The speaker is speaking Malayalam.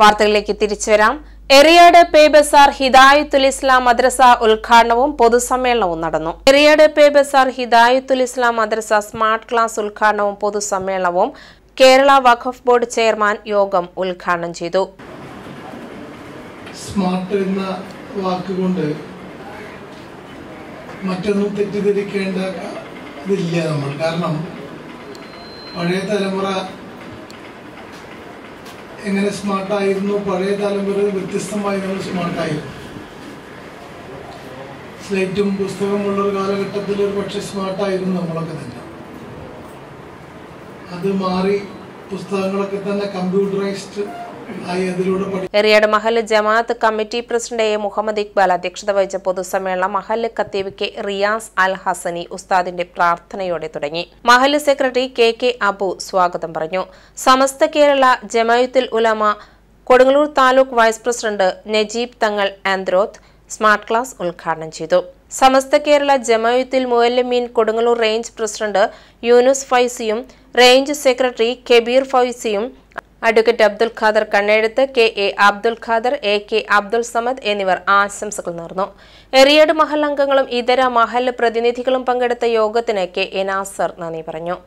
വാർത്തകളിലേക്ക് തിരിച്ചുവരാം. എറിയാട് പേ ബസാർ ഹിദായത്തുൽ ഇസ്ലാം മദ്രസ ഉദ്ഘാടനവും പൊതുസമ്മേളനവും നടന്നു. എറിയാട് പേ ബസാർ ഹിദായത്തുൽ ഇസ്ലാം മദ്രസ സ്മാർട്ട് ക്ലാസ് ഉദ്ഘാടനവും പൊതുസമ്മേളനവും കേരള വഖഫ് ബോർഡ് ചെയർമാൻ യോഗം ഉദ്ഘാടനം ചെയ്തു. സ്മാർട്ട് എന്ന വാക്കുകൊണ്ട് മറ്റൊന്നും തെറ്റിദ്ധരിക്കേണ്ട ഇതില്ല നമ്മൾ. കാരണം പഴയ തലമുറ എങ്ങനെ സ്മാർട്ടായിരുന്നു, പഴയ തലമുറ വ്യത്യസ്തമായി നമ്മൾ സ്മാർട്ടായിരുന്നു. സ്ലേറ്റും പുസ്തകമുള്ളൊരു കാലഘട്ടത്തിൽ ഒരു പക്ഷെ സ്മാർട്ടായിരുന്നു നമ്മളൊക്കെ തന്നെ. അത് മാറി പുസ്തകങ്ങളൊക്കെ തന്നെ കമ്പ്യൂട്ടറൈസ്ഡ് ആയി അതിലൂടെ എറിയാട് മഹല്ല് ജമാഅത്ത് committee president A Muhammad Iqbal അധ്യക്ഷത വഹിച്ച പൊതുസമ്മേളനം മഹല്ല് ഖത്തീബ് കെ റിയാസ് അൽ ഹസനി ഉസ്താദിന്റെ പ്രാർത്ഥനയോടെ തുടങ്ങി. മഹല്ല് സെക്രട്ടറി കെ അബു സ്വാഗതം പറഞ്ഞു. Samastha Kerala Jamiyyathul Ulama Kodungallur taluk vice president Najeeb Thangal Androth smart class ഉദ്ഘാടനം ചെയ്തു. സമസ്ത കേരള ജമാഅത്തുൽ മുഅല്ലിമീൻ കൊടുങ്ങല്ലൂർ റേഞ്ച് പ്രസിഡന്റ് യൂനുസ് ഫൈസിയും റേഞ്ച് സെക്രട്ടറി കബീർ ഫൈസിയും advocate Abdul Khader Kannezhuth, K Abdul Khader, K Abdul Samad എന്നിവർ ആശംസകൾ നേർന്നു. എറിയാട് മഹൽ അംഗങ്ങളും ഇതര മഹൽ പ്രതിനിധികളും പങ്കെടുത്ത യോഗത്തിന് കെ നാസർ നന്ദി പറഞ്ഞു.